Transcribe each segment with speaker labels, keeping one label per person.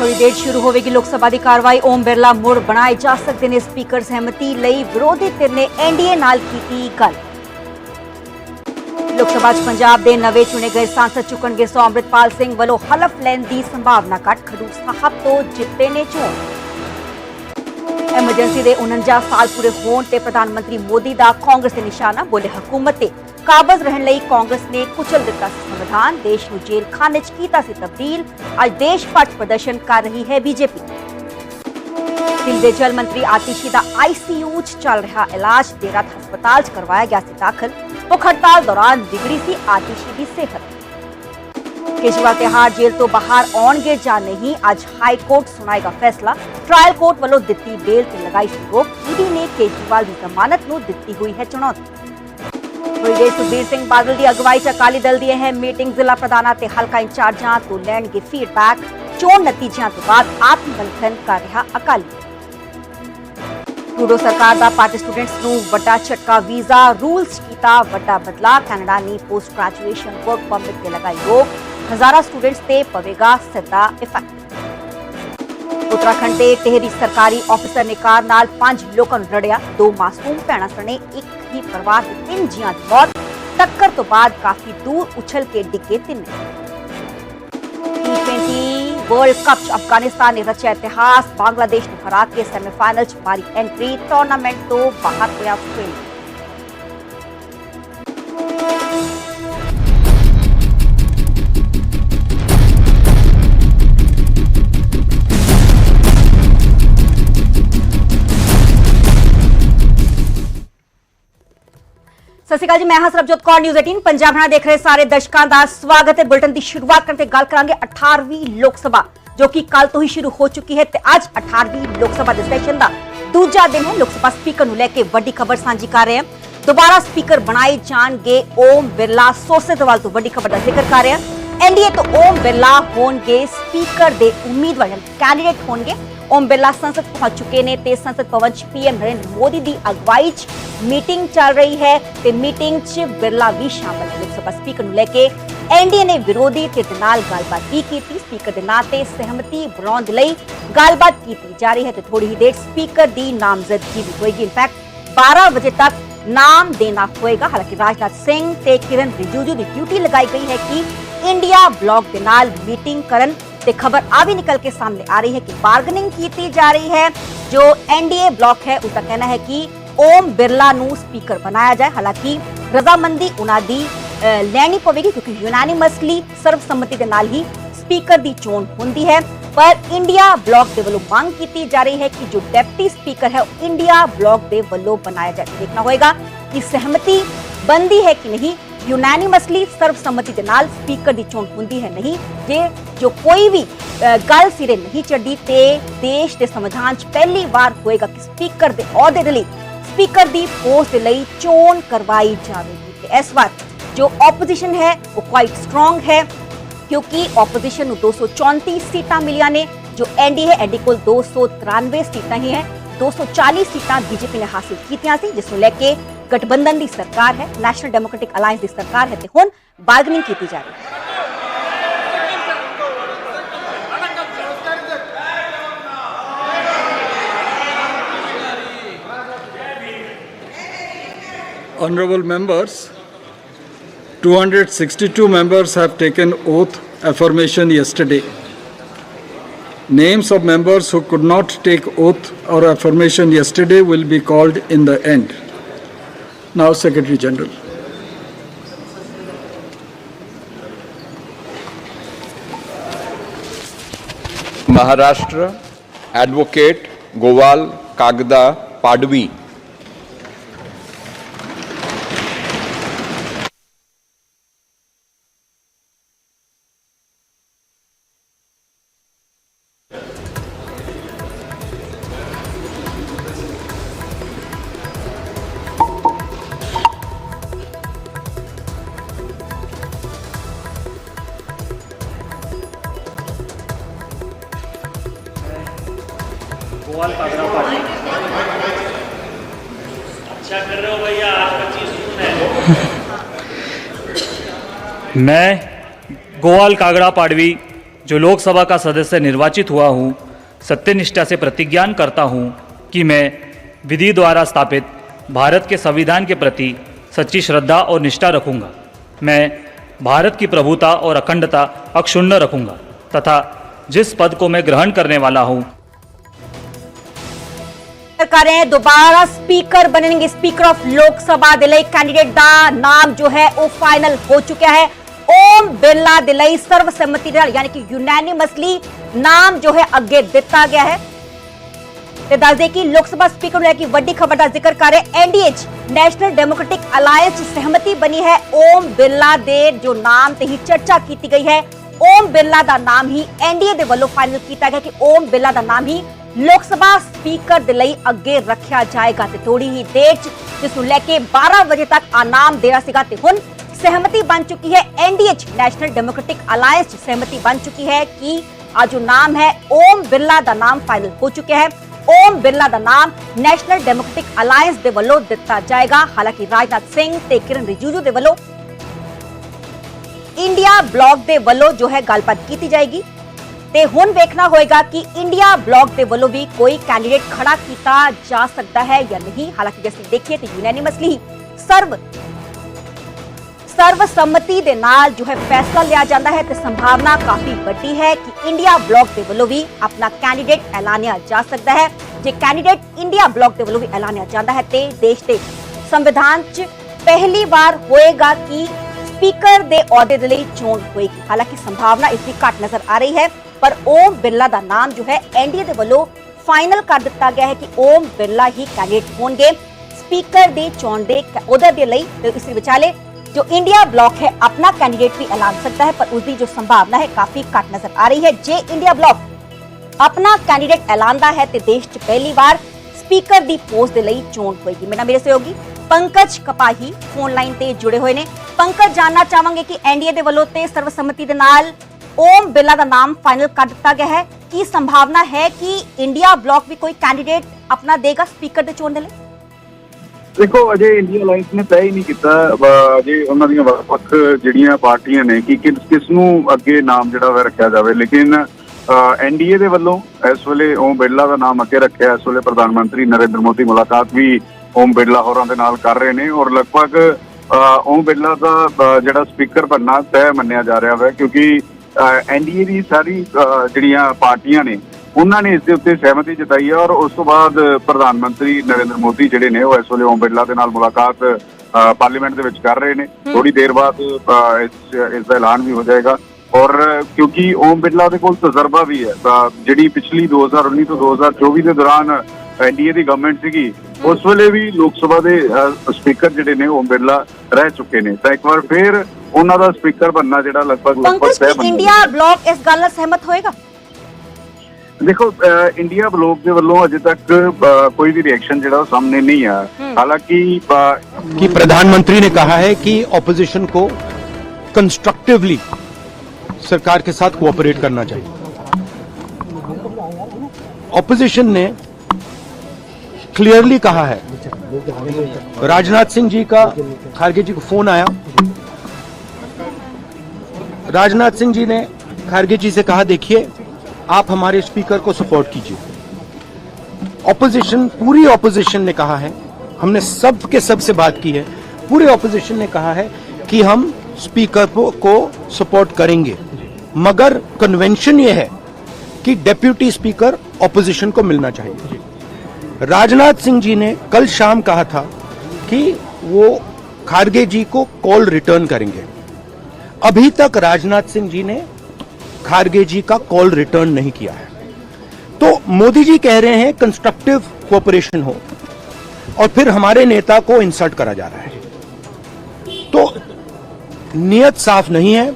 Speaker 1: थोड़ी देर शुरू होगी लोकसभा की कार्रवाई। ओम बिरला मुड़ बनाए जा सकते हैं स्पीकर। सहमति लई विरोधी धिर ने एनडीए नाल कीती गल। लोकसभा च पंजाब के नवे चुने गए सांसद चुकणगे सौ। अमृतपाल सिंह वालों हलफ लैण की संभावना घट। खडूर साहब तो जिते ने चोण। एमरजेंसी के 49 साल पूरे होने ते प्रधानमंत्री मोदी का कांग्रेस से निशाना। बोले हुकूमत ते काबज रहने लई कांग्रेस ने कुचल दिता संविधान। देश को जेल खाने च कीता सी तब्दील। आज देश भर प्रदर्शन कर रही है बीजेपी। दिल दे जल मंत्री आतिशी का आईसीयू च चल रहा इलाज। देर रात हस्पताल च करवाया गया सी दाखिल। भुख हड़ताल दौरान बिगड़ी सी आतिशी की सेहत। केजरीवाल तिहाड़ जेल तो बाहर आउणगे जां नहीं, अज हाई कोर्ट सुनाएगा फैसला। ट्रायल कोर्ट वालों दित्ती बेल ते लगाई सी रोक। ईडी ने केजरीवाल की जमानत नूं दित्ती हुई है चुनौती। थोड़ी देर सुखबीर सिंह बादल की अगवाई च अकाली दल दी है मीटिंग। जिला प्रधाना ते हलका इंचार्जां तो लैणगे फीडबैक। चोण नतीजियां तो बाद आत्ममंथन कर रहा अकाली। ट्रूडो सरकार का पार्टी स्टूडेंट्स नूं वड्डा झटका। वीजा रूल्स कीता वड्डा बदलाव। कैनेडा ने पोस्ट ग्रेजुएशन वर्क परमिट ते लगाई रोक। हजारा स्टूडेंट्स ते पवेगा सीधा इफेक्ट। उत्तराखंड के टिहरी सरकारी ऑफिसर ने कार नाल 5 लोगों को रड़िया। 2 मासूम भैणां सने एक ही परिवार के 3 जियां की मौत। टक्कर तो बाद काफी दूर उछल के डिगे 3। T20 वर्ल्ड कप अफगानिस्तान ने रचा इतिहास। बांग्लादेश को हरा के सेमीफाइनल च मारी एंट्री। टूर्नामेंट तो बाहर होया ऑस्ट्रेलिया। सत श्री अकाल जी, मैं हां सरबजोत कौर। न्यूज़ 18 पंजाब हरियाणा देख रहे सारे दर्शकों का स्वागत है। बुलेटिन की शुरुआत करते गल करांगे 18वीं लोकसभा जो कि कल तो ही शुरू हो चुकी है। अज 18वीं लोकसभा के सैशन का दूजा दिन है। लोकसभा स्पीकर को लेकर बड़ी खबर साझी कर रहे हैं। दोबारा स्पीकर बनाए जाएंगे ओम बिरला। सोर्सेज वाल तो बड़ी खबर का जिक्र कर रहे हैं। एनडीए तो ओम बिरला होंगे स्पीकर के उम्मीदवार कैंडिडेट होंगे। ओम बिरला संसद पहुंच चुके ने ते संसद भवन च पीएम नरेंद्र मोदी की अगवाई च मीटिंग चल रही है ते मीटिंग च बिरला भी शामिल है। लोकसभा स्पीकर लेके एनडीए ने विरोधी धिर दे नाल गलबात भी की। स्पीकर के नां ते सहमति बनाउण लई गलबात की जा रही है ते थोड़ी ही देर स्पीकर की नामजदगी भी होगी। इनफैक्ट 12 बजे तक नाम देना होगा। हालांकि राजनाथ सिंह ते किरण रिजिजू की ड्यूटी लगाई गई है कि इंडिया ब्लॉक के नाल मीटिंग करन। ते खबर आ भी निकल के सामने आ रही है कि बार्गेनिंग की जा रही है। जो एनडीए ब्लॉक है उसका कहना है कि ओम बिरला नू स्पीकर बनाया जाए। हालांकि रजामंदी उन्हां दी लैनी पवेगी क्योंकि यूनानिमसली सर्वसम्मति के नाल ही स्पीकर की चोण होंदी है। पर इंडिया ब्लॉक के वालों मांग की जा रही है कि जो डिप्टी स्पीकर है इंडिया ब्लॉक के वालों बनाया जाए। देखना होगा कि सहमति बनती है कि नहीं। यूनानिमसली सर्वसम्मति के नाल स्पीकर की चोण होंदी है नहीं। जे जो कोई भी गल सिरे नहीं चढ़ी ते देश के संविधान च पहली बार होएगा कि स्पीकर के ओहदे दे लई स्पीकर की पोस्ट के लिए चोण करवाई जाएगी। इस बार जो ऑपोजिशन है वो क्वाइट स्ट्रोंग है क्योंकि ऑपोजिशन को 234 सीटां मिलियां ने। जो एनडीए है एनडीए को 293 सीटां ही है। 240 सीटां बीजेपी ने हासिल कीतियां सी जिसको लेके गठबंधन की सरकार है। नेशनल डेमोक्रेटिक अलायंस की सरकार है ते हुण बार्गेनिंग की जा रही है।
Speaker 2: Honorable members, 262 members have taken oath affirmation yesterday. Names of members who could not take oath or affirmation yesterday will be called in the end. Now, Secretary General.
Speaker 3: Maharashtra advocate Goval Kagda Padvi.
Speaker 4: Goval Kagda party. अच्छा कर रहे हो भैया, आज 25 जून है।
Speaker 5: मैं गोवाल कागड़ा पाडवी जो लोकसभा का सदस्य निर्वाचित हुआ हूँ, सत्यनिष्ठा से प्रतिज्ञान करता हूँ कि मैं विधि द्वारा स्थापित भारत के संविधान के प्रति सच्ची श्रद्धा और निष्ठा रखूँगा। मैं भारत की प्रभुता और अखंडता अक्षुण्ण रखूँगा तथा जिस पद को मैं ग्रहण करने वाला हूँ
Speaker 1: करें दोबारा स्पीकर बनेंगे। Speaker of Lok Sabha Delhi candidate का नाम जो है वो फाइनल हो चुका है। ओम बिरला दिल्ली सर्वसम्मति नाल यानी कि यूनैनिमसली नाम जो है अगे दिता गया है। ते दस दे कि लोकसभा स्पीकर ਨੂੰ ਲੈ ਕੇ ਵੱਡੀ ਖਬਰ ਦਾ ਜ਼ਿਕਰ ਕਰ ਰਹੇ एनडीए ਨੈਸ਼ਨਲ ਡੈਮੋਕ੍ਰੈਟਿਕ ਅਲਾਈਅੰਸ सहमति बनी है। ओम बिरला ਦੇ जो नाम ਤੇ ਹੀ ਚਰਚਾ ਕੀਤੀ ਗਈ है। ओम बिरला ਦਾ ਨਾਮ ਹੀ एनडीए ਦੇ ਵੱਲੋਂ ਫਾਈਨਲ ਕੀਤਾ ਗਿਆ ਕਿ ओम बिरला ਦਾ ਨਾਮ ਹੀ लोक सभा स्पीकर दे लई अगे रखा जाएगा। ते थोड़ी ही देर जिस ਨੂੰ ਲੈ ਕੇ 12 बजे तक आनाम देना सीगा ते हुण सहमति बन चुकी है। एनडीए नेशनल डेमोक्रेटिक अलायंस सहमति बन चुकी है कि आज जो नाम है ओम बिरला का नाम फाइनल हो चुका है। ओम बिरला का नाम नेशनल डेमोक्रेटिक अलायंस दे वल्लों दिता जाएगा। हालांकि राजनाथ सिंह ते किरण रिजिजू दे वल्लों इंडिया ब्लॉक दे वल्लों जो है गलबात की जाएगी ते हुण वेखना होएगा कि इंडिया ब्लॉक दे वल्लों भी कोई कैंडिडेट खड़ा किया जा सकता है या नहीं। हालांकि जैसे देखिए तो यूनैनिमसली सर्वसम्मति दे नाल जो है फैसला लिया जाता है तो संभावना काफी बड़ी है कि इंडिया ब्लॉक दे वल्लों भी अपना कैंडिडेट ऐलानिया जा सकता है। जे कैंडिडेट इंडिया ब्लॉक दे वल्लों भी ऐलानिया जाता है तो देश के संविधान च पहली बार होएगा कि स्पीकर दे अहुदे दे लई चोण होएगी। हालांकि संभावना इसकी घट नजर आ रही है पर ओम बिरला का नाम जो है एनडीए दे वल्लों फाइनल कर दिता गया है कि ओम बिरला ही कैंडिडेट होंगे स्पीकर दे चोण दे अहुदे दे लई। तो इस विचाले जो इंडिया ब्लॉक है अपना कैंडिडेट भी ऐलान सकता है पर उसकी जो संभावना है काफी घट नजर आ रही है। जे इंडिया ब्लॉक अपना कैंडिडेट ऐलानदा है तो देश च पहली बार स्पीकर की पोस्ट के लिए चोण होगी। मेरे सहयोगी पंकज कपाही फोन लाइन ते जुड़े हुए ने। पंकज जानना चाहांगे कि एनडीए दे वल्लों ते सर्वसम्मति दे नाल ओम बिरला का नाम फाइनल कर दिता गया है कि संभावना है कि इंडिया ब्लॉक भी कोई कैंडिडेट अपना देगा स्पीकर दे चोण दे लई।
Speaker 6: देखो अजे इंडिया अलायंस ने तय ही नहीं किया अजे उन्हां दी वख जिहड़ियां पार्टियां ने कि किस नूं अगे नाम जिहड़ा वा रखिया जावे। लेकिन एनडीए दे वल्लों इस वेले ओम बिरला का नाम अगे रखिया। इस वेले प्रधानमंत्री नरेंद्र मोदी मुलाकात भी ओम बिरला होरां दे नाल कर रहे ने और लगभग ओम बिरला का जिहड़ा स्पीकर बनना तय मन्निया जा रहा है क्योंकि एनडीए की सारी जिहड़ियां पार्टियां ने उन्होंने इस दे उत्ते सहमति जताई है और उस तो बाद प्रधानमंत्री नरेंद्र मोदी जिहड़े ने वो इस वेले ओम बिरला दे नाल मुलाकात पार्लीमेंट दे विच कर रहे ने। थोड़ी देर बाद इसका ऐलान भी हो जाएगा और क्योंकि ओम बिरला दे कोल तजर्बा भी है जिहड़ी पिछली 2019 तो 2024 के दौरान एनडीए की गवर्नमेंट सीगी उस वेले भी लोक सभा के स्पीकर जिहड़े ने ओम बिरला रह चुके ने। तो एक बार फिर उन्हां दा स्पीकर बनना जिहड़ा लगभग तय
Speaker 1: इंडिया ब्लॉक इस गल नाल सहमत होएगा।
Speaker 6: देखो इंडिया ब्लॉक के वल्लों अजे तक कोई भी रिएक्शन जिहड़ा सामने नहीं आया। हालांकि
Speaker 7: कि प्रधानमंत्री ने कहा है कि ऑपोजिशन को कंस्ट्रक्टिवली सरकार के साथ कोऑपरेट करना चाहिए। ऑपोजिशन ने क्लियरली कहा है। राजनाथ सिंह जी का खारगे जी को फोन आया। राजनाथ सिंह जी ने खारगे जी से कहा देखिए आप हमारे स्पीकर को सपोर्ट कीजिए। ऑपोजिशन पूरी ऑपोजिशन ने कहा है, हमने सब के सब से बात की है, पूरे ऑपोजिशन ने कहा है कि हम स्पीकर को सपोर्ट करेंगे मगर कन्वेंशन ये है कि डेप्यूटी स्पीकर ऑपोजिशन को मिलना चाहिए। राजनाथ सिंह जी ने कल शाम कहा था कि वो खारगे जी को कॉल रिटर्न करेंगे। अभी तक राजनाथ सिंह जी ने खारगे जी का कॉल रिटर्न नहीं किया है। तो मोदी जी कह रहे हैं कंस्ट्रक्टिव कोऑपरेशन हो और फिर हमारे नेता को इंसल्ट करा जा रहा है। तो नियत साफ नहीं है।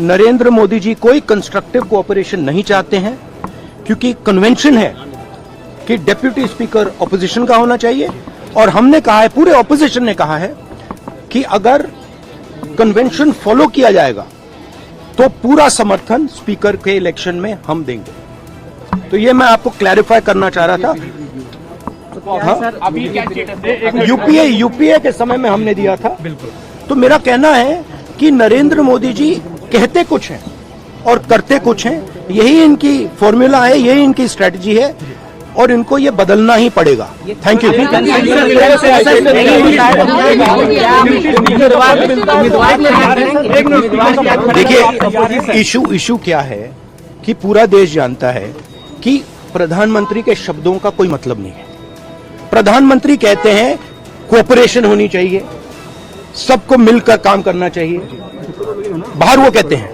Speaker 7: नरेंद्र मोदी जी कोई कंस्ट्रक्टिव कोऑपरेशन नहीं चाहते हैं क्योंकि कन्वेंशन है कि डेप्यूटी स्पीकर ऑपोजिशन का होना चाहिए और हमने कहा है, पूरे ऑपोजिशन ने कहा है कि अगर कन्वेंशन फॉलो किया जाएगा तो पूरा समर्थन स्पीकर के इलेक्शन में हम देंगे। तो ये मैं आपको क्लैरिफाई करना चाह रहा था। यूपीए के समय में हमने दिया था। तो मेरा कहना है कि नरेंद्र मोदी जी कहते कुछ हैं और करते कुछ हैं। यही इनकी फॉर्मूला है, यही इनकी स्ट्रेटजी है और इनको ये बदलना ही पड़ेगा। Thank you. देखिए इशू क्या है कि पूरा देश जानता है कि प्रधानमंत्री के शब्दों का कोई मतलब नहीं है। प्रधानमंत्री कहते हैं कोऑपरेशन होनी चाहिए, सबको मिलकर काम करना चाहिए, बाहर वो कहते हैं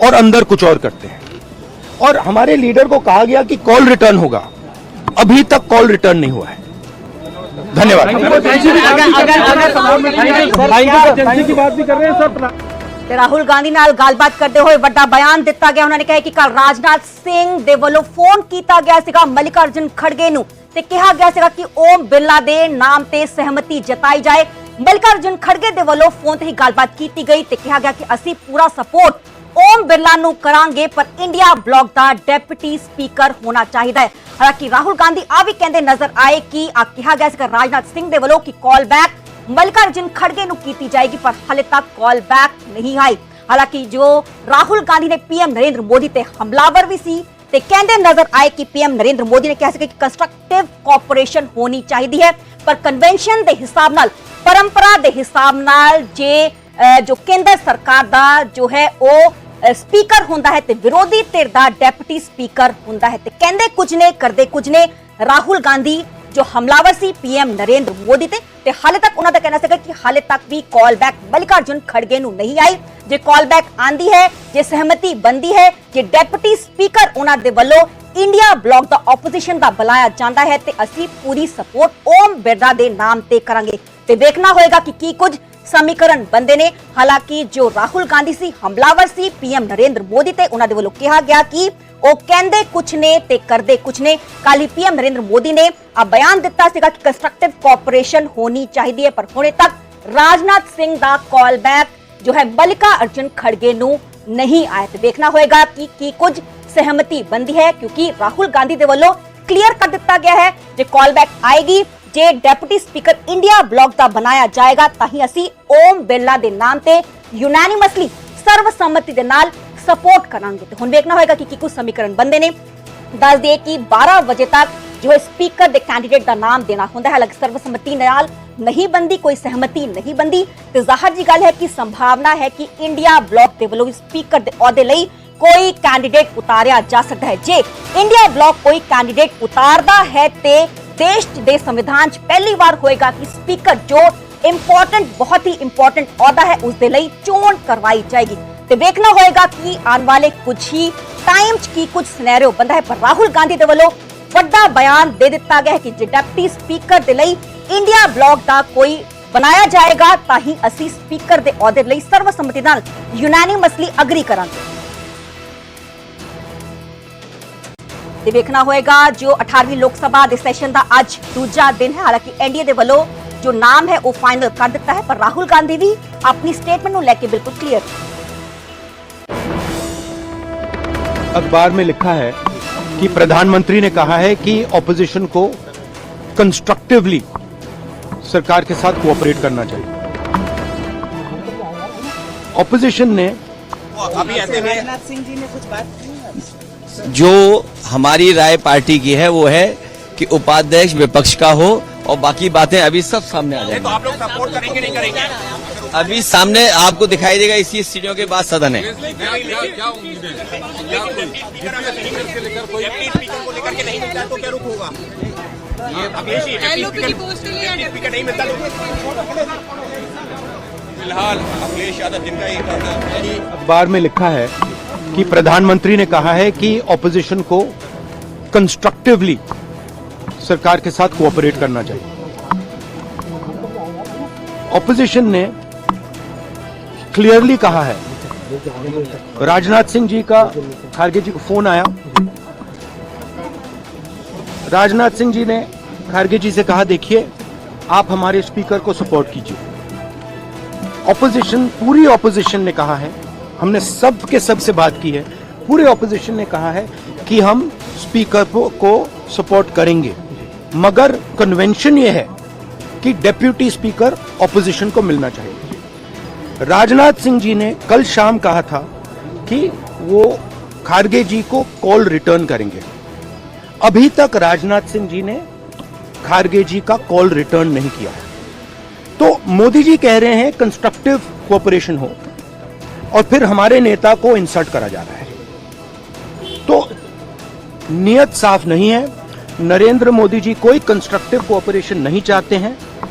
Speaker 7: और अंदर कुछ और करते हैं। और हमारे लीडर को कहा गया कि कॉल रिटर्न होगा, अभी तक कॉल रिटर्न नहीं हुआ है। धन्यवाद।
Speaker 1: ਤੇ ਰਾਹੁਲ ਗਾਂਧੀ ਨਾਲ ਗੱਲਬਾਤ ਕਰਦੇ ਹੋਏ ਵੱਡਾ ਬਿਆਨ ਦਿੱਤਾ ਗਿਆ। ਉਹਨਾਂ ਨੇ ਕਿਹਾ ਕਿ ਕੱਲ ਰਾਜਨਾਥ ਸਿੰਘ ਦੇ ਵੱਲੋਂ ਫੋਨ ਕੀਤਾ ਗਿਆ ਸੀਗਾ ਮਲਿਕਾਰਜੁਨ ਖੜਗੇ ਨੂੰ ਤੇ ਕਿਹਾ ਗਿਆ ਸੀਗਾ ਕਿ ਓਮ ਬਿਰਲਾ ਦੇ ਨਾਮ ਤੇ ਸਹਿਮਤੀ ਜਤਾਈ ਜਾਏ। ਮਲਿਕਾਰਜੁਨ ਖੜਗੇ ਦੇ ਵੱਲੋਂ ਫੋਨ ਤੇ ਹੀ ਗੱਲਬਾਤ ਕੀਤੀ ਗਈ ਤੇ ਕਿਹਾ ਗਿਆ ਕਿ ਅਸੀਂ ਪੂਰਾ ਸਪੋਰਟ ਓਮ ਬਿਰਲਾ ਨੂੰ ਕਰਾਂਗੇ ਪਰ ਇੰਡੀਆ ਬਲਾਕ ਦਾ ਡਿਪਟੀ ਸਪੀਕਰ ਹੋਣਾ ਚਾਹੀਦਾ ਹੈ। ਹਾਲਾਂਕਿ ਰਾਹੁਲ ਗਾਂਧੀ ਆ ਵੀ ਕਹਿੰਦੇ ਨਜ਼ਰ ਆਏ ਕਿ ਆ ਕਿਹਾ ਗਿਆ ਸੀਗਾ ਰਾਜਨਾਥ ਸਿੰਘ ਦੇ ਵੱਲੋਂ ਕਿ ਕਾਲ ਬੈਕ मल्लिकार्जुन खड़गे ਨੂੰ ਕੀਤੀ ਜਾਏਗੀ ਪਰ ਹਾਲੇ ਤੱਕ ਕਾਲ ਬੈਕ ਨਹੀਂ ਆਈ। ਹਾਲਾਂਕਿ ਜੋ ਰਾਹੁਲ ਗਾਂਧੀ ਨੇ ਪੀਐਮ ਨਰਿੰਦਰ ਮੋਦੀ ਤੇ ਹਮਲਾਵਰ ਵੀ ਸੀ ਤੇ ਕਹਿੰਦੇ ਨਜ਼ਰ ਆਏ ਕਿ ਪੀਐਮ ਨਰਿੰਦਰ ਮੋਦੀ ਨੇ ਕਿਹਾ ਸੀ ਕਿ ਕੰਸਟਰਕਟਿਵ ਕੋਆਪਰੇਸ਼ਨ ਹੋਣੀ ਚਾਹੀਦੀ ਹੈ ਪਰ ਕਨਵੈਨਸ਼ਨ ਦੇ ਹਿਸਾਬ ਨਾਲ ਪਰੰਪਰਾ ਦੇ ਹਿਸਾਬ ਨਾਲ ਜੇ ਜੋ ਕੇਂਦਰ ਸਰਕਾਰ ਦਾ ਜੋ ਹੈ ਉਹ ਸਪੀਕਰ ਹੁੰਦਾ ਹੈ ਤੇ ਵਿਰੋਧੀ ਧਿਰ ਦਾ ਡਿਪਟੀ ਸਪੀਕਰ ਹੁੰਦਾ ਹੈ ਤੇ ਕਹਿੰਦੇ ਕੁਝ ਨੇ ਕਰਦੇ ਕੁਝ ਨੇ। ਰਾਹੁਲ ਗਾਂਧੀ जो हमलावर सी पीएम नरेंद्र मोदी ते हाले तक उन्होंने कहना सीगा कि हाले तक भी कॉल बैक मल्लिकार्जुन खड़गे नूं नहीं आई। जे कॉल बैक आंदी है, जे सहमति बनदी है, जे डेप्यूटी स्पीकर उन्हां दे वल्लों इंडिया ब्लॉक दा ऑपोजिशन दा बुलाया जांदा है ते असीं पूरी सपोर्ट ओम बिरला दे नाम ते करांगे ते देखना होएगा कि की कुछ समीकरण बनते ने। हालांकि जो राहुल गांधी सी हमलावर सी पीएम नरेंद्र मोदी ते उन्हां दे वल्लों कहा गया कि ਉਹ ਕਹਿੰਦੇ ਕੁਛ ਨੇ ਤੇ ਕਰਦੇ ਕੁਛ ਨੇ। ਕੱਲ ਹੀ ਪੀਐਮ ਨਰਿੰਦਰ ਮੋਦੀ ਨੇ ਆ ਬਿਆਨ ਦਿੱਤਾ ਸੀਗਾ ਕਿ ਕੰਸਟਰਕਟਿਵ ਕੋਆਪਰੇਸ਼ਨ ਹੋਣੀ ਚਾਹੀਦੀ ਹੈ ਪਰ ਹੁਣੇ ਤੱਕ ਰਾਜਨਾਥ ਸਿੰਘ ਦਾ ਕਾਲ ਬੈਕ ਜੋ ਹੈ ਮਲਿਕਾਰਜੁਨ ਖੜਗੇ ਨੂੰ ਨਹੀਂ ਆਇਆ ਤੇ ਦੇਖਣਾ ਹੋਏਗਾ ਕਿ ਕੀ ਕੁਝ ਸਹਿਮਤੀ ਬੰਦੀ ਹੈ ਕਿਉਂਕਿ ਰਾਹੁਲ ਗਾਂਧੀ ਦੇ ਵੱਲੋਂ ਕਲੀਅਰ ਕਰ ਦਿੱਤਾ ਗਿਆ ਹੈ ਜੇ ਕਾਲ ਬੈਕ ਆਏਗੀ ਜੇ ਡਿਪਟੀ ਸਪੀਕਰ ਇੰਡੀਆ ਬਲਾਕ ਦਾ ਬਣਾਇਆ ਜਾਏਗਾ ਤਾਂ ਹੀ ਅਸੀਂ ਓਮ ਬਿਰਲਾ ਦੇ ਨਾਮ ਤੇ ਯੂਨੈਨਿਮਸਲੀ ਸਰਵਸੰਮਤੀ ਦੇ ਨਾਲ सपोर्ट करांगे। तो हुण देखना होगा कि कुछ समीकरण बनते ने। दस दिए कि 12 बजे तक जो है स्पीकर के कैंडीडेट का नाम देना होंदा है। अलग सर्वसम्मति नाल नहीं बनती, कोई सहमति नहीं बनती तो जाहिर जी गल है कि संभावना है कि इंडिया ब्लॉक के वल्लों स्पीकर के अहुदे लई कोई कैंडीडेट उतारिया जा सकता है। जे इंडिया ब्लॉक कोई कैंडीडेट उतारदा है तो देश के संविधान पहली बार होएगा कि स्पीकर जो इंपॉर्टेंट बहुत ही इंपॉर्टेंट अहुदा है उसके लिए चोण करवाई जाएगी। तो देखना होएगा कि आने वाले कुछ ही टाइम की कुछ सिनेरियो बनता है पर राहुल गांधी के वल्लों बड़ा बयान दे दिता गया है कि जो डिप्टी स्पीकर के लिए इंडिया ब्लॉक का कोई बनाया जाएगा ताही असी स्पीकर के अहुदे लिए सर्वसम्मति नाल यूनैनिमसली अग्री करांगे। ते देखना होएगा जो 18वीं लोकसभा के सैशन का अज दूजा दिन है। हालांकि एनडीए के वल्लों जो नाम है वो फाइनल कर दिता है पर राहुल गांधी भी अपनी स्टेटमेंट को लेकर बिल्कुल क्लियर।
Speaker 7: अखबार में लिखा है कि प्रधानमंत्री ने कहा है कि ऑपोजिशन को कंस्ट्रक्टिवली सरकार के साथ कोऑपरेट करना चाहिए। ऑपोजिशन ने
Speaker 8: अभी ऐसे में राजनाथ सिंह जी ने कुछ बात की। जो हमारी राय पार्टी की है वो है कि उपाध्यक्ष विपक्ष का हो और बाकी बातें अभी सब सामने आ जाएंगी। तो आप लोग सपोर्ट करेंगे नहीं करेंगे अभी सामने आपको दिखाई देगा। इसी सीढ़ियों के बाद सदन है।
Speaker 3: फिलहाल अखिलेश यादव जिनका एक
Speaker 7: अखबार में लिखा है कि प्रधानमंत्री ने कहा है कि ऑपोजिशन को कंस्ट्रक्टिवली सरकार के साथ कोऑपरेट करना चाहिए। ऑपोजिशन ने क्लियरली कहा है, राजनाथ सिंह जी का खड़गे जी को फोन आया, राजनाथ सिंह जी ने खड़गे जी से कहा देखिए आप हमारे स्पीकर को सपोर्ट कीजिए। ऑपोजिशन पूरी ऑपोजिशन ने कहा है, हमने सब के सब से बात की है, पूरे ऑपोजिशन ने कहा है कि हम स्पीकर को सपोर्ट करेंगे मगर कन्वेंशन ये है कि डेप्यूटी स्पीकर ऑपोजिशन को मिलना चाहिए। राजनाथ सिंह जी ने कल शाम कहा था कि वो खारगे जी को कॉल रिटर्न करेंगे। अभी तक राजनाथ सिंह जी ने खारगे जी का कॉल रिटर्न नहीं किया है। तो मोदी जी कह रहे हैं कंस्ट्रक्टिव कोऑपरेशन हो, और फिर हमारे नेता को इंसल्ट करा जा रहा है। तो नियत साफ नहीं है। नरेंद्र मोदी जी कोई कंस्ट्रक्टिव कोऑपरेशन नहीं चाहते हैं,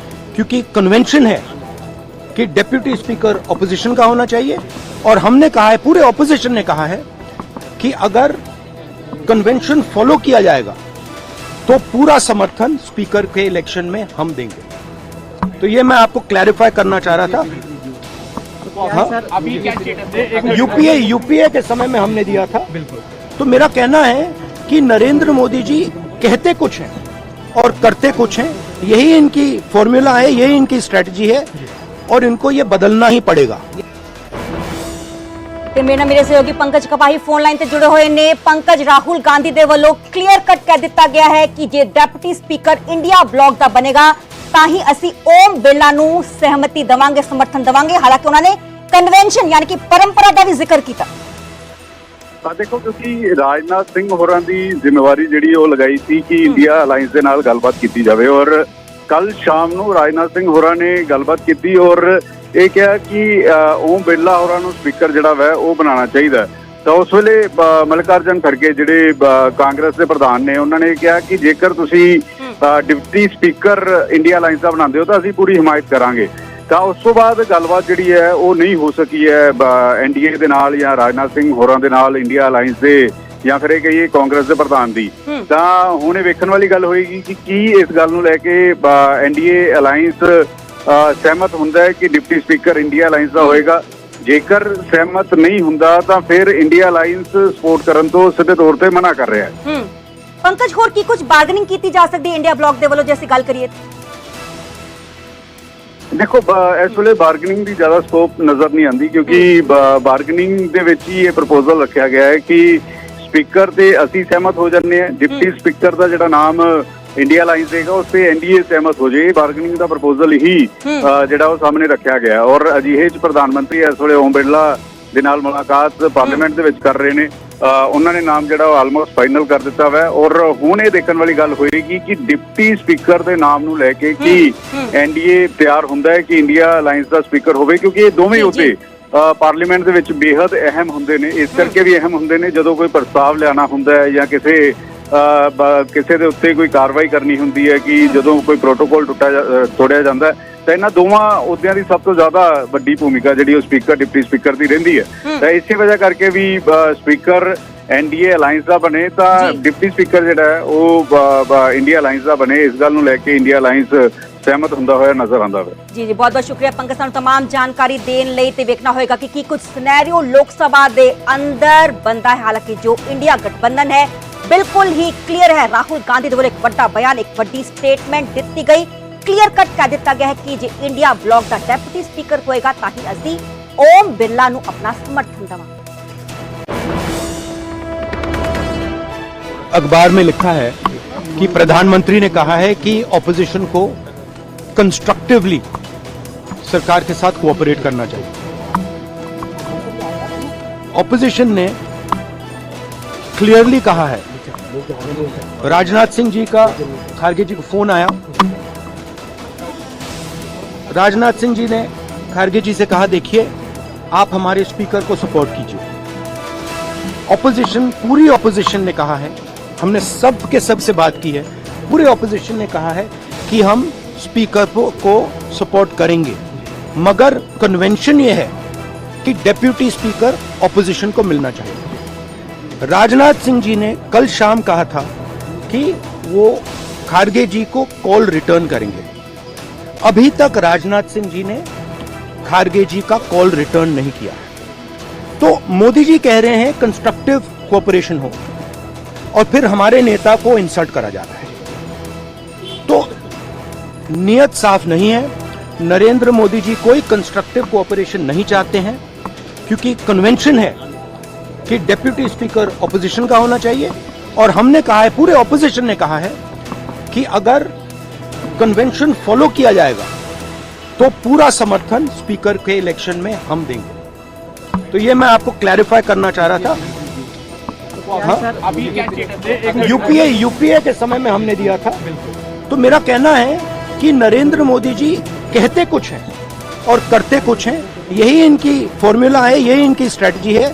Speaker 7: क्योंकि कन्वेंशन है कि डिप्टी स्पीकर ऑपोजिशन का होना चाहिए, और हमने कहा है, पूरे ऑपोजिशन ने कहा है कि अगर कन्वेंशन फॉलो किया जाएगा तो पूरा समर्थन स्पीकर के इलेक्शन में हम देंगे। तो ये मैं आपको क्लैरिफाई करना चाह रहा था। हाँ? यूपीए के समय में हमने दिया था। तो मेरा कहना है कि नरेंद्र मोदी जी कहते कुछ हैं और करते कुछ हैं। यही इनकी फॉर्मूला है, यही इनकी स्ट्रेटजी है, और इनको ये बदलना ही पड़ेगा।
Speaker 1: ਤੇ ਮੇਰੇ ਸਹਿਯੋਗੀ ਪੰਕਜ ਕਪਾਹੀ ਫੋਨ ਲਾਈਨ ਤੇ ਜੁੜੇ ਹੋਏ ਨੇ। ਪੰਕਜ, ਰਾਹੁਲ ਗਾਂਧੀ ਦੇ ਵੱਲੋਂ ਕਲੀਅਰ ਕੱਟ ਕਹਿ ਦਿੱਤਾ ਗਿਆ ਹੈ ਕਿ ਜੇ ਡਿਪਟੀ ਸਪੀਕਰ ਇੰਡੀਆ ਬਲੌਕ ਦਾ ਬਣੇਗਾ ਤਾਂ ਹੀ ਅਸੀਂ ਓਮ ਬਿਰਲਾ ਨੂੰ ਸਹਿਮਤੀ ਦੇਵਾਂਗੇ, ਸਮਰਥਨ ਦੇਵਾਂਗੇ। ਹਾਲਾਂਕਿ ਉਹਨਾਂ ਨੇ ਕਨਵੈਨਸ਼ਨ ਯਾਨੀ ਕਿ ਪਰੰਪਰਾ ਦਾ ਵੀ ਜ਼ਿਕਰ ਕੀਤਾ।
Speaker 6: देखो, क्योंकि राजनाथ सिंह होरां दी जिम्मेवारी जिहड़ी ਉਹ ਲਗਾਈ ਸੀ ਕਿ ਇੰਡੀਆ ਅਲਾਈਅੰਸ ਦੇ ਨਾਲ ਗੱਲਬਾਤ ਕੀਤੀ ਜਾਵੇ, ਔਰ ਕੱਲ ਸ਼ਾਮ ਨੂੰ ਰਾਜਨਾਥ ਸਿੰਘ ਹੋਰਾਂ ਨੇ ਗੱਲਬਾਤ ਕੀਤੀ ਔਰ ਇਹ ਕਿਹਾ ਕਿ ਓਮ ਬਿਰਲਾ ਹੋਰਾਂ ਨੂੰ ਸਪੀਕਰ ਜਿਹੜਾ ਵੈ ਉਹ ਬਣਾਉਣਾ ਚਾਹੀਦਾ। ਤਾਂ ਉਸ ਵੇਲੇ ਮਲਕਾਰਜਨ ਖੜਗੇ ਜਿਹੜੇ ਕਾਂਗਰਸ ਦੇ ਪ੍ਰਧਾਨ ਨੇ, ਉਹਨਾਂ ਨੇ ਕਿਹਾ ਕਿ ਜੇਕਰ ਤੁਸੀਂ ਡਿਪਟੀ ਸਪੀਕਰ ਇੰਡੀਆ ਅਲਾਈਅੰਸ ਦਾ ਬਣਾਉਂਦੇ ਹੋ ਤਾਂ ਅਸੀਂ ਪੂਰੀ ਹਮਾਇਤ ਕਰਾਂਗੇ। ਤਾਂ ਉਸ ਤੋਂ ਬਾਅਦ ਗੱਲਬਾਤ ਜਿਹੜੀ ਹੈ ਉਹ ਨਹੀਂ ਹੋ ਸਕੀ ਹੈ ਐਨਡੀਏ ਦੇ ਨਾਲ ਜਾਂ ਰਾਜਨਾਥ ਸਿੰਘ ਹੋਰਾਂ ਦੇ ਨਾਲ, ਇੰਡੀਆ ਅਲਾਈਅੰਸ ਦੇ, ਜਾਂ ਫਿਰ ਇਹ ਕਹੀਏ ਕਾਂਗਰਸ ਦੇ ਪ੍ਰਧਾਨ ਦੀ। ਤਾਂ ਹੁਣ ਇਹ ਵੇਖਣ ਵਾਲੀ ਗੱਲ ਹੋਏਗੀ ਕਿ ਕੀ ਇਸ ਗੱਲ ਨੂੰ ਲੈ ਕੇ ਐਨਡੀਏ ਅਲਾਈਅੰਸ ਸਹਿਮਤ ਹੁੰਦਾ ਹੈ ਕਿ ਡਿਪਟੀ ਸਪੀਕਰ ਇੰਡੀਆ ਅਲਾਈਅੰਸ ਦਾ ਹੋਏਗਾ। ਜੇਕਰ ਸਹਿਮਤ ਨਹੀਂ ਹੁੰਦਾ ਤਾਂ ਫਿਰ ਇੰਡੀਆ ਅਲਾਈਅੰਸ ਸਪੋਰਟ ਕਰਨ ਤੋਂ ਸਿੱਧੇ ਤੌਰ ਤੇ ਮਨਾ ਕਰ ਰਿਹਾ ਹੈ।
Speaker 1: ਪੰਕਜ, ਹੋਰ ਕੀ ਕੁਝ ਬਾਰਗੇਨਿੰਗ ਕੀਤੀ ਜਾ ਸਕਦੀ ਹੈ ਇੰਡੀਆ ਬਲੌਕ ਦੇ ਵੱਲੋਂ, ਜੇ ਅਸੀਂ ਗੱਲ ਕਰੀਏ?
Speaker 6: ਦੇਖੋ, ਇਸ ਵੇਲੇ ਬਾਰਗੇਨਿੰਗ ਦੀ ਜ਼ਿਆਦਾ ਸਕੋਪ ਨਜ਼ਰ ਨਹੀਂ ਆਉਂਦੀ, ਕਿਉਂਕਿ ਬਾਰਗੇਨਿੰਗ ਦੇ ਵਿੱਚ ਹੀ ਇਹ ਪ੍ਰਪੋਜ਼ਲ ਰੱਖਿਆ ਗਿਆ ਹੈ ਕਿ ਸਪੀਕਰ ਤੇ ਅਸੀਂ ਸਹਿਮਤ ਹੋ ਜਾਂਦੇ ਹਾਂ, ਡਿਪਟੀ ਸਪੀਕਰ ਦਾ ਜਿਹੜਾ ਨਾਮ ਇੰਡੀਆ ਅਲਾਈਅੰਸ ਦੇਗਾ ਉਸ ਤੇ ਐਨਡੀਏ ਸਹਿਮਤ ਹੋ ਜਾਏ। ਬਾਰਗੇਨਿੰਗ ਦਾ ਪ੍ਰਪੋਜ਼ਲ ਹੀ ਜਿਹੜਾ ਉਹ ਸਾਹਮਣੇ ਰੱਖਿਆ ਗਿਆ, ਔਰ ਅਜਿਹੇ ਚ ਪ੍ਰਧਾਨ ਮੰਤਰੀ ਇਸ ਵੇਲੇ ਓਮ ਬਿਰਲਾ ਦੇ ਨਾਲ ਮੁਲਾਕਾਤ ਪਾਰਲੀਮੈਂਟ ਦੇ ਵਿੱਚ ਕਰ ਰਹੇ ਨੇ। ਉਹਨਾਂ ਨੇ ਨਾਮ ਜਿਹੜਾ ਉਹ ਆਲਮੋਸਟ ਫਾਈਨਲ ਕਰ ਦਿੱਤਾ ਵਾ, ਔਰ ਹੁਣ ਇਹ ਦੇਖਣ ਵਾਲੀ ਗੱਲ ਹੋਏਗੀ ਕਿ ਡਿਪਟੀ ਸਪੀਕਰ ਦੇ ਨਾਮ ਨੂੰ ਲੈ ਕੇ ਕੀ ਐਨਡੀਏ ਤਿਆਰ ਹੁੰਦਾ ਹੈ ਕਿ ਇੰਡੀਆ ਅਲਾਈਅੰਸ ਦਾ ਸਪੀਕਰ ਹੋਵੇ, ਕਿਉਂਕਿ ਇਹ ਦੋਵੇਂ ਅਹੁਦੇ ਪਾਰਲੀਮੈਂਟ ਦੇ ਵਿੱਚ ਬੇਹੱਦ ਅਹਿਮ ਹੁੰਦੇ ਨੇ। ਇਸ ਕਰਕੇ ਵੀ ਅਹਿਮ ਹੁੰਦੇ ਨੇ ਜਦੋਂ ਕੋਈ ਪ੍ਰਸਤਾਵ ਲਿਆਉਣਾ ਹੁੰਦਾ ਹੈ ਜਾਂ ਕਿਸੇ ਦੇ ਉੱਤੇ ਕੋਈ ਕਾਰਵਾਈ ਕਰਨੀ ਹੁੰਦੀ ਹੈ, ਕਿ ਜਦੋਂ ਕੋਈ ਪ੍ਰੋਟੋਕੋਲ ਤੋੜਿਆ ਜਾਂਦਾ ਹੈ, ਤਾਂ ਇਹਨਾਂ ਦੋਵਾਂ ਅਹੁਦਿਆਂ ਦੀ ਸਭ ਤੋਂ ਜ਼ਿਆਦਾ ਵੱਡੀ ਭੂਮਿਕਾ ਜਿਹੜੀ ਉਹ ਸਪੀਕਰ, ਡਿਪਟੀ ਸਪੀਕਰ ਦੀ ਰਹਿੰਦੀ ਹੈ। ਤਾਂ ਇਸੇ ਵਜ੍ਹਾ ਕਰਕੇ ਵੀ ਸਪੀਕਰ ਐਨਡੀਏ ਅਲਾਈਅੰਸ ਦਾ ਬਣੇ ਤਾਂ ਡਿਪਟੀ ਸਪੀਕਰ ਜਿਹੜਾ ਹੈ ਉਹ ਇੰਡੀਆ ਅਲਾਈਅੰਸ ਦਾ ਬਣੇ। ਇਸ ਗੱਲ ਨੂੰ ਲੈ ਕੇ ਇੰਡੀਆ ਅਲਾਈਅੰਸ ਸਹਿਮਤ ਹੁੰਦਾ ਹੋਇਆ ਨਜ਼ਰ ਆਉਂਦਾ ਹੈ।
Speaker 1: ਜੀ ਬਹੁਤ ਬਹੁਤ ਸ਼ੁਕਰੀਆ ਪੰਕਜ, ਸਾਨੂੰ तमाम ਜਾਣਕਾਰੀ ਦੇਣ ਲਈ। ਤੇ ਵੇਖਣਾ ਹੋਏਗਾ ਕਿ ਕੀ ਕੁਝ ਸਿਨੈਰੀਓ ਲੋਕ ਸਭਾ ਦੇ ਅੰਦਰ ਬਣਦਾ ਹੈ। ਹਾਲਾਂਕਿ ਜੋ ਇੰਡੀਆ ਗਠਬੰਧਨ ਹੈ ਬਿਲਕੁਲ ਹੀ ਕਲੀਅਰ ਹੈ। ਰਾਹੁਲ ਗਾਂਧੀ ਦੇ ਵੱਲੋਂ ਇੱਕ ਵੱਡਾ ਬਿਆਨ, ਇੱਕ ਵੱਡੀ ਸਟੇਟਮੈਂਟ ਦਿੱਤੀ ਗਈ। ਕਲੀਅਰ ਕੱਟ ਕਹਿ ਦਿੱਤਾ ਗਿਆ ਹੈ ਕਿ ਜੇ ਇੰਡੀਆ ਬਲੌਕ ਦਾ ਡਿਪਟੀ ਸਪੀਕਰ ਹੋਏਗਾ ਤਾਂ ਹੀ ਅਸੀਂ ਓਮ ਬਿਰਲਾ ਨੂੰ ਆਪਣਾ ਸਮਰਥਨ ਦੇਵਾਂਗੇ।
Speaker 7: अखबार में लिखा है कि प्रधानमंत्री ने कहा है कि ऑपोजिशन को कंस्ट्रक्टिवली सरकार के साथ कोऑपरेट करना चाहिए। ऑपोजिशन ने क्लियरली कहा है, राजनाथ सिंह जी का खारगे जी को फोन आया, राजनाथ सिंह जी ने खारगे जी से कहा देखिए आप हमारे स्पीकर को सपोर्ट कीजिए। ऑपोजिशन, पूरी ऑपोजिशन ने कहा है, हमने सब के सब से बात की है, पूरे ऑपोजिशन ने कहा है कि हम स्पीकर को सपोर्ट करेंगे, मगर कन्वेंशन ये है कि डेप्यूटी स्पीकर ऑपोजिशन को मिलना चाहिए। राजनाथ सिंह जी ने कल शाम कहा था कि वो खारगे जी को कॉल रिटर्न करेंगे। अभी तक राजनाथ सिंह जी ने खारगे जी का कॉल रिटर्न नहीं किया है। तो मोदी जी कह रहे हैं कंस्ट्रक्टिव कोऑपरेशन हो, और फिर हमारे नेता को इंसल्ट करा जा रहा है। तो नियत साफ नहीं है। नरेंद्र मोदी जी कोई कंस्ट्रक्टिव कोऑपरेशन नहीं चाहते हैं, क्योंकि कन्वेंशन है कि डिप्टी स्पीकर ऑपोजिशन का होना चाहिए, और हमने कहा है, पूरे ऑपोजिशन ने कहा है कि अगर कन्वेंशन फॉलो किया जाएगा तो पूरा समर्थन स्पीकर के इलेक्शन में हम देंगे। तो ये मैं आपको क्लैरिफाई करना चाह रहा था। यूपीए के समय में हमने दिया था। तो मेरा कहना है कि नरेंद्र मोदी जी कहते कुछ हैं और करते कुछ हैं, यही इनकी फॉर्मूला है, यही इनकी स्ट्रेटजी है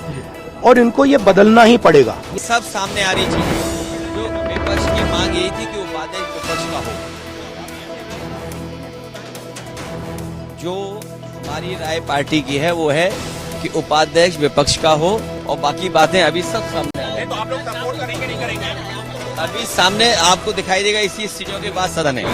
Speaker 7: और इनको ये बदलना ही पड़ेगा।
Speaker 8: सब सामने आ रही चीज जो विपक्ष की मांग यही थी कि उपाध्यक्ष विपक्ष का हो। जो हमारी राय पार्टी की है वो है कि उपाध्यक्ष विपक्ष का हो और बाकी बातें अभी सब सामने आ रही
Speaker 3: तो आप लोग सपोर्ट करेंगे नहीं करेंगे?
Speaker 8: अभी सामने आपको दिखाई देगा। इसी चीजों के बाद सदन है।